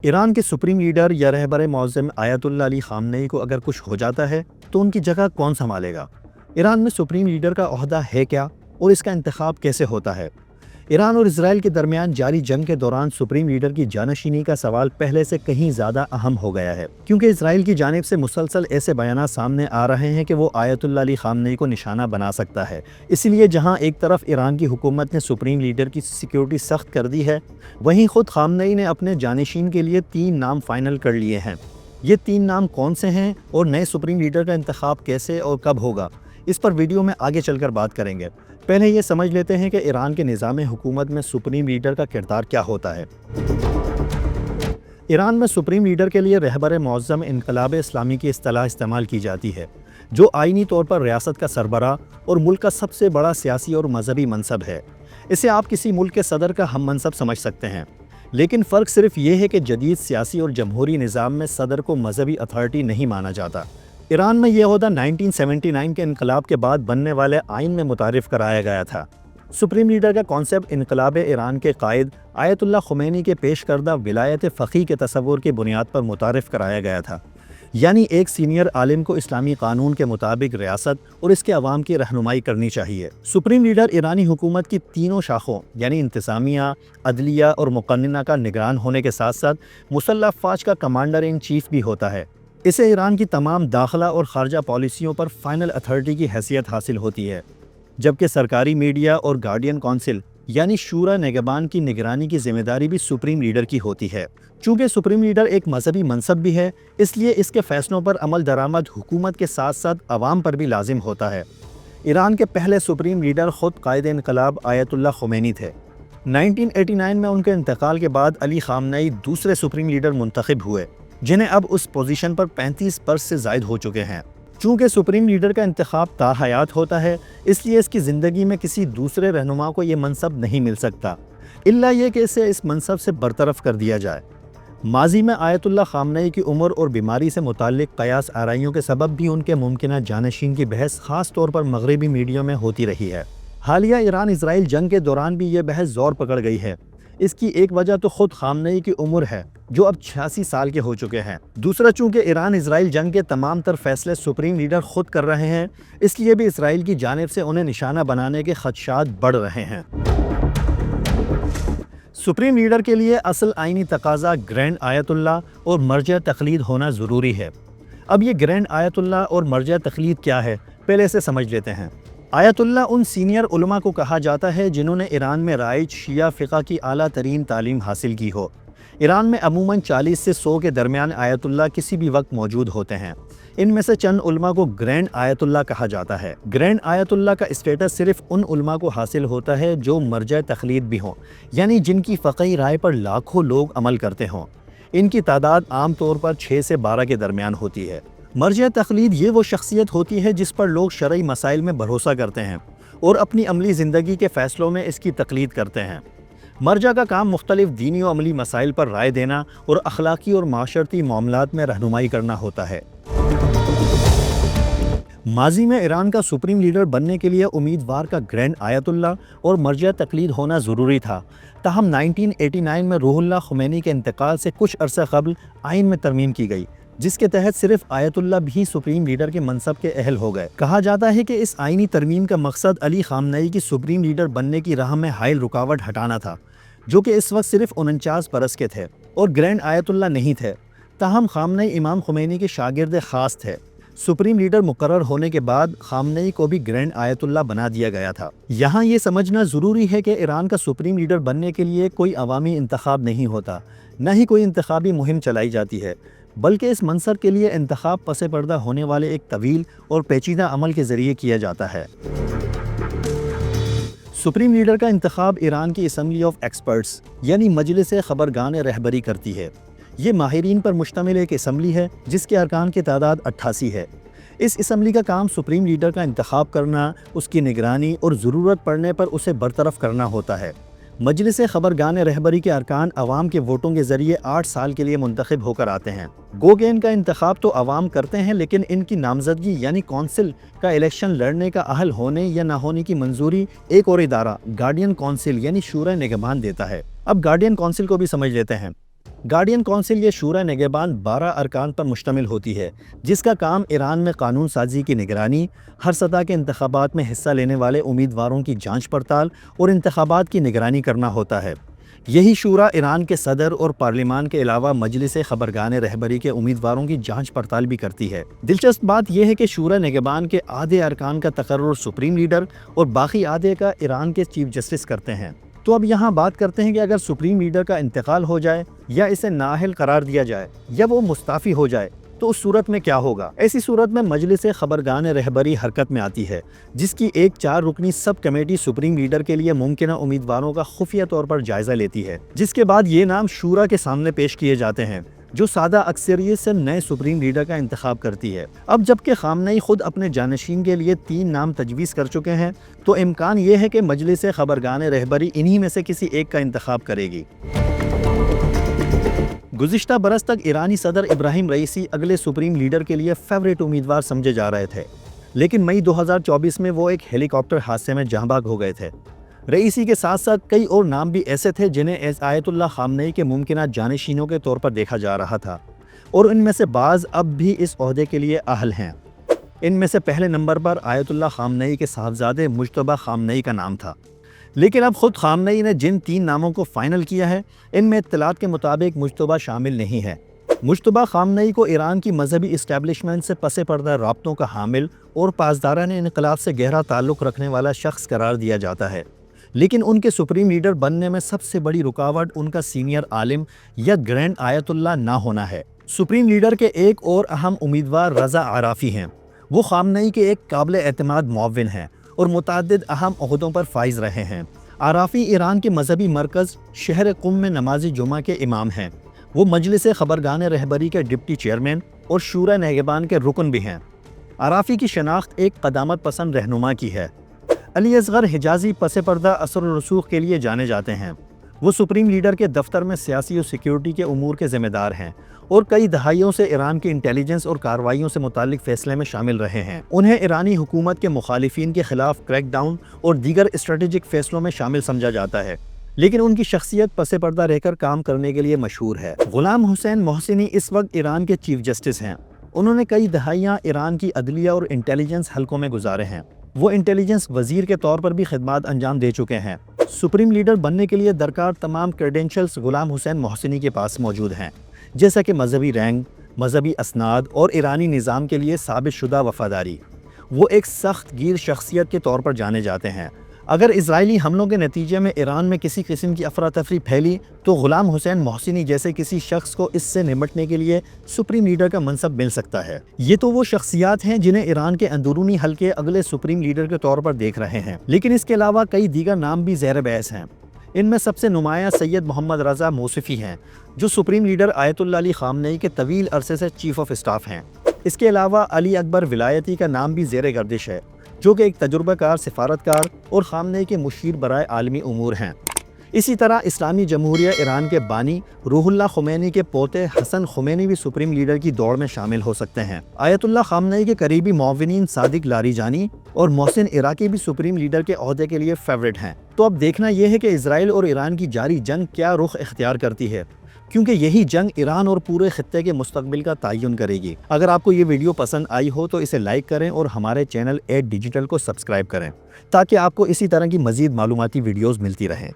ایران کے supreme leader یا رہبر معظم آیت اللہ علی خامنئی کو اگر کچھ ہو جاتا ہے تو ان کی جگہ کون سنبھالے گا؟ ایران میں سپریم لیڈر کا عہدہ ہے کیا اور اس کا انتخاب کیسے ہوتا ہے؟ ایران اور اسرائیل کے درمیان جاری جنگ کے دوران سپریم لیڈر کی جانشینی کا سوال پہلے سے کہیں زیادہ اہم ہو گیا ہے، کیونکہ اسرائیل کی جانب سے مسلسل ایسے بیانات سامنے آ رہے ہیں کہ وہ آیت اللہ علی خامنئی کو نشانہ بنا سکتا ہے۔ اس لیے جہاں ایک طرف ایران کی حکومت نے سپریم لیڈر کی سیکیورٹی سخت کر دی ہے، وہیں خود خامنئی نے اپنے جانشین کے لیے 3 نام فائنل کر لیے ہیں۔ یہ 3 نام کون سے ہیں اور نئے سپریم لیڈر کا انتخاب کیسے اور کب ہوگا، اس پر ویڈیو میں آگے چل کر بات کریں گے۔ پہلے یہ سمجھ لیتے ہیں کہ ایران کے نظام حکومت میں سپریم لیڈر کا کردار کیا ہوتا ہے۔ ایران میں سپریم لیڈر کے لیے رہبر معظم انقلاب اسلامی کی اصطلاح استعمال کی جاتی ہے، جو آئینی طور پر ریاست کا سربراہ اور ملک کا سب سے بڑا سیاسی اور مذہبی منصب ہے۔ اسے آپ کسی ملک کے صدر کا ہم منصب سمجھ سکتے ہیں، لیکن فرق صرف یہ ہے کہ جدید سیاسی اور جمہوری نظام میں صدر کو مذہبی اتھارٹی نہیں مانا جاتا۔ ایران میں یہ عہدہ 1979 کے انقلاب کے بعد بننے والے آئین میں متعارف کرایا گیا تھا۔ سپریم لیڈر کا کانسیپٹ انقلاب ایران کے قائد آیت اللہ خمینی کے پیش کردہ ولایت فقیہ کے تصور کی بنیاد پر متعارف کرایا گیا تھا، یعنی ایک سینئر عالم کو اسلامی قانون کے مطابق ریاست اور اس کے عوام کی رہنمائی کرنی چاہیے۔ سپریم لیڈر ایرانی حکومت کی تینوں شاخوں یعنی انتظامیہ، عدلیہ اور مقننہ کا نگران ہونے کے ساتھ ساتھ مسلح افواج کا کمانڈر ان چیف بھی ہوتا ہے۔ اسے ایران کی تمام داخلہ اور خارجہ پالیسیوں پر فائنل اتھارٹی کی حیثیت حاصل ہوتی ہے، جبکہ سرکاری میڈیا اور گارڈین کونسل یعنی شورا نگہبان کی نگرانی کی ذمہ داری بھی سپریم لیڈر کی ہوتی ہے۔ چونکہ سپریم لیڈر ایک مذہبی منصب بھی ہے، اس لیے اس کے فیصلوں پر عمل درآمد حکومت کے ساتھ ساتھ عوام پر بھی لازم ہوتا ہے۔ ایران کے پہلے سپریم لیڈر خود قائد انقلاب آیت اللہ خمینی تھے۔ 1989 میں ان کے انتقال کے بعد علی خامنئی دوسرے سپریم لیڈر منتخب ہوئے، جنہیں اب اس پوزیشن پر 35 برس سے زائد ہو چکے ہیں۔ چونکہ سپریم لیڈر کا انتخاب تا حیات ہوتا ہے، اس لیے اس کی زندگی میں کسی دوسرے رہنما کو یہ منصب نہیں مل سکتا، الا یہ کہ اسے اس منصب سے برطرف کر دیا جائے۔ ماضی میں آیت اللہ خامنئی کی عمر اور بیماری سے متعلق قیاس آرائیوں کے سبب بھی ان کے ممکنہ جانشین کی بحث خاص طور پر مغربی میڈیا میں ہوتی رہی ہے۔ حالیہ ایران اسرائیل جنگ کے دوران بھی یہ بحث زور پکڑ گئی ہے۔ اس کی ایک وجہ تو خود خامنئی کی عمر ہے، جو اب 86 سال کے ہو چکے ہیں۔ دوسرا، چونکہ ایران اسرائیل جنگ کے تمام تر فیصلے سپریم لیڈر خود کر رہے ہیں، اس لیے بھی اسرائیل کی جانب سے انہیں نشانہ بنانے کے خدشات بڑھ رہے ہیں۔ سپریم لیڈر کے لیے اصل آئینی تقاضا گرینڈ آیت اللہ اور مرجع تقلید ہونا ضروری ہے۔ اب یہ گرینڈ آیت اللہ اور مرجع تقلید کیا ہے، پہلے سے سمجھ لیتے ہیں۔ آیت اللہ ان سینئر علماء کو کہا جاتا ہے جنہوں نے ایران میں رائج شیعہ فقہ کی اعلیٰ ترین تعلیم حاصل کی ہو۔ ایران میں عموماً 40 سے 100 کے درمیان آیت اللہ کسی بھی وقت موجود ہوتے ہیں۔ ان میں سے چند علماء کو گرینڈ آیت اللہ کہا جاتا ہے۔ گرینڈ آیت اللہ کا اسٹیٹس صرف ان علماء کو حاصل ہوتا ہے جو مرجع تقلید بھی ہوں، یعنی جن کی فقہی رائے پر لاکھوں لوگ عمل کرتے ہوں۔ ان کی تعداد عام طور پر 6 سے 12 کے درمیان ہوتی ہے۔ مرجع تقلید یہ وہ شخصیت ہوتی ہے جس پر لوگ شرعی مسائل میں بھروسہ کرتے ہیں اور اپنی عملی زندگی کے فیصلوں میں اس کی تقلید کرتے ہیں۔ مرجع کا کام مختلف دینی و عملی مسائل پر رائے دینا اور اخلاقی اور معاشرتی معاملات میں رہنمائی کرنا ہوتا ہے۔ ماضی میں ایران کا سپریم لیڈر بننے کے لیے امیدوار کا گرینڈ آیت اللہ اور مرجع تقلید ہونا ضروری تھا، تاہم 1989 میں روح اللہ خمینی کے انتقال سے کچھ عرصہ قبل آئین میں ترمیم کی گئی، جس کے تحت صرف آیت اللہ بھی سپریم لیڈر کے منصب کے اہل ہو گئے۔ کہا جاتا ہے کہ اس آئینی ترمیم کا مقصد علی خامنئی کی سپریم لیڈر بننے کی راہ میں حائل رکاوٹ ہٹانا تھا، جو کہ اس وقت صرف 49 برس کے تھے اور گرینڈ آیت اللہ نہیں تھے۔ تاہم خامنئی امام خمینی کے شاگرد خاص تھے۔ سپریم لیڈر مقرر ہونے کے بعد خامنئی کو بھی گرینڈ آیت اللہ بنا دیا گیا تھا۔ یہاں یہ سمجھنا ضروری ہے کہ ایران کا سپریم لیڈر بننے کے لیے کوئی عوامی انتخاب نہیں ہوتا، نہ ہی کوئی انتخابی مہم چلائی جاتی ہے، بلکہ اس منصب کے لیے انتخاب پس پردہ ہونے والے ایک طویل اور پیچیدہ عمل کے ذریعے کیا جاتا ہے۔ سپریم لیڈر کا انتخاب ایران کی اسمبلی آف ایکسپرٹس یعنی مجلس خبرگان رہبری کرتی ہے۔ یہ ماہرین پر مشتمل ایک اسمبلی ہے جس کے ارکان کی تعداد 88 ہے۔ اس اسمبلی کا کام سپریم لیڈر کا انتخاب کرنا، اس کی نگرانی اور ضرورت پڑنے پر اسے برطرف کرنا ہوتا ہے۔ مجلس خبرگان رہبری کے ارکان عوام کے ووٹوں کے ذریعے 8 سال کے لیے منتخب ہو کر آتے ہیں۔ گو کہ ان کا انتخاب تو عوام کرتے ہیں، لیکن ان کی نامزدگی یعنی کونسل کا الیکشن لڑنے کا اہل ہونے یا نہ ہونے کی منظوری ایک اور ادارہ گارڈین کونسل یعنی شورا نگہبان دیتا ہے۔ اب گارڈین کونسل کو بھی سمجھ لیتے ہیں۔ گارڈین کونسل یہ شورا نگہبان 12 ارکان پر مشتمل ہوتی ہے، جس کا کام ایران میں قانون سازی کی نگرانی، ہر سطح کے انتخابات میں حصہ لینے والے امیدواروں کی جانچ پڑتال اور انتخابات کی نگرانی کرنا ہوتا ہے۔ یہی شورا ایران کے صدر اور پارلیمان کے علاوہ مجلس خبرگان رہبری کے امیدواروں کی جانچ پڑتال بھی کرتی ہے۔ دلچسپ بات یہ ہے کہ شورا نگہبان کے آدھے ارکان کا تقرر سپریم لیڈر اور باقی آدھے کا ایران کے چیف جسٹس کرتے ہیں۔ تو اب یہاں بات کرتے ہیں کہ اگر سپریم لیڈر کا انتقال ہو جائے یا اسے نااہل قرار دیا جائے یا وہ مستعفی ہو جائے تو اس صورت میں کیا ہوگا؟ ایسی صورت میں مجلس خبرگان رہبری حرکت میں آتی ہے، جس کی ایک 4 رکنی سب کمیٹی سپریم لیڈر کے لیے ممکنہ امیدواروں کا خفیہ طور پر جائزہ لیتی ہے، جس کے بعد یہ نام شورا کے سامنے پیش کیے جاتے ہیں، جو سادہ اکثریت سے نئے سپریم لیڈر کا انتخاب کرتی ہے۔ اب جبکہ خامنئی خود اپنے جانشین کے لیے 3 نام تجویز کر چکے ہیں، تو امکان یہ ہے کہ مجلس خبرگان رہبری انہی میں سے کسی ایک کا انتخاب کرے گی۔ گزشتہ برس تک ایرانی صدر ابراہیم رئیسی اگلے سپریم لیڈر کے لیے فیورٹ امیدوار سمجھے جا رہے تھے، لیکن مئی 2024 میں وہ ایک ہیلی کاپٹر حادثے میں جاں بحق ہو گئے تھے۔ رئیسی کے ساتھ ساتھ کئی اور نام بھی ایسے تھے جنہیں آیت اللہ خامنئی کے ممکنہ جانشینوں کے طور پر دیکھا جا رہا تھا، اور ان میں سے بعض اب بھی اس عہدے کے لیے اہل ہیں۔ ان میں سے پہلے نمبر پر آیت اللہ خامنئی کے صاحبزادے مجتبیٰ خامنئی کا نام تھا، لیکن اب خود خامنئی نے جن 3 ناموں کو فائنل کیا ہے، ان میں اطلاعات کے مطابق مجتبیٰ شامل نہیں ہے۔ مجتبیٰ خامنئی کو ایران کی مذہبی اسٹیبلشمنٹ سے پس پردہ رابطوں کا حامل اور پاسداران انقلاب سے گہرا تعلق رکھنے والا شخص قرار دیا جاتا ہے، لیکن ان کے سپریم لیڈر بننے میں سب سے بڑی رکاوٹ ان کا سینئر عالم یا گرینڈ آیت اللہ نہ ہونا ہے۔ سپریم لیڈر کے ایک اور اہم امیدوار رضا عرافی ہیں۔ وہ خامنئی کے ایک قابل اعتماد معاون ہیں اور متعدد اہم عہدوں پر فائز رہے ہیں۔ عرافی ایران کے مذہبی مرکز شہر قم میں نماز جمعہ کے امام ہیں۔ وہ مجلس خبرگان رہبری کے ڈپٹی چیئرمین اور شورا نگہبان کے رکن بھی ہیں۔ عرافی کی شناخت ایک قدامت پسند رہنما کی ہے۔ علی اصغر حجازی پس پردہ اثر و رسوخ کے لیے جانے جاتے ہیں۔ وہ سپریم لیڈر کے دفتر میں سیاسی اور سیکیورٹی کے امور کے ذمہ دار ہیں اور کئی دہائیوں سے ایران کی انٹیلیجنس اور کارروائیوں سے متعلق فیصلے میں شامل رہے ہیں۔ انہیں ایرانی حکومت کے مخالفین کے خلاف کریک ڈاؤن اور دیگر اسٹریٹجک فیصلوں میں شامل سمجھا جاتا ہے، لیکن ان کی شخصیت پس پردہ رہ کر کام کرنے کے لیے مشہور ہے۔ غلام حسین محسنی اس وقت ایران کے چیف جسٹس ہیں۔ انہوں نے کئی دہائیاں ایران کی عدلیہ اور انٹیلیجنس حلقوں میں گزارے ہیں۔ وہ انٹیلیجنس وزیر کے طور پر بھی خدمات انجام دے چکے ہیں۔ سپریم لیڈر بننے کے لیے درکار تمام کریڈینشلز غلام حسین محسنی کے پاس موجود ہیں، جیسا کہ مذہبی رینک، مذہبی اسناد اور ایرانی نظام کے لیے ثابت شدہ وفاداری۔ وہ ایک سخت گیر شخصیت کے طور پر جانے جاتے ہیں۔ اگر اسرائیلی حملوں کے نتیجے میں ایران میں کسی قسم کی افراتفری پھیلی تو غلام حسین محسنی جیسے کسی شخص کو اس سے نمٹنے کے لیے سپریم لیڈر کا منصب مل سکتا ہے۔ یہ تو وہ شخصیات ہیں جنہیں ایران کے اندرونی حلقے اگلے سپریم لیڈر کے طور پر دیکھ رہے ہیں، لیکن اس کے علاوہ کئی دیگر نام بھی زیر بحث ہیں۔ ان میں سب سے نمایاں سید محمد رضا موصفی ہیں، جو سپریم لیڈر آیت اللہ علی خامنئی کے طویل عرصے سے چیف آف اسٹاف ہیں۔ اس کے علاوہ علی اکبر ولایتی کا نام بھی زیر گردش ہے، جو کہ ایک تجربہ کار سفارتکار اور خامنئی کے مشیر برائے عالمی امور ہیں۔ اسی طرح اسلامی جمہوریہ ایران کے بانی روح اللہ خمینی کے پوتے حسن خمینی بھی سپریم لیڈر کی دوڑ میں شامل ہو سکتے ہیں۔ آیت اللہ خامنئی کے قریبی معاونین صادق لاریجانی اور محسن عراقی بھی سپریم لیڈر کے عہدے کے لیے فیورٹ ہیں۔ تو اب دیکھنا یہ ہے کہ اسرائیل اور ایران کی جاری جنگ کیا رخ اختیار کرتی ہے، کیونکہ یہی جنگ ایران اور پورے خطے کے مستقبل کا تعین کرے گی۔ اگر آپ کو یہ ویڈیو پسند آئی ہو تو اسے لائک کریں اور ہمارے چینل ایٹ ڈیجیٹل کو سبسکرائب کریں، تاکہ آپ کو اسی طرح کی مزید معلوماتی ویڈیوز ملتی رہیں۔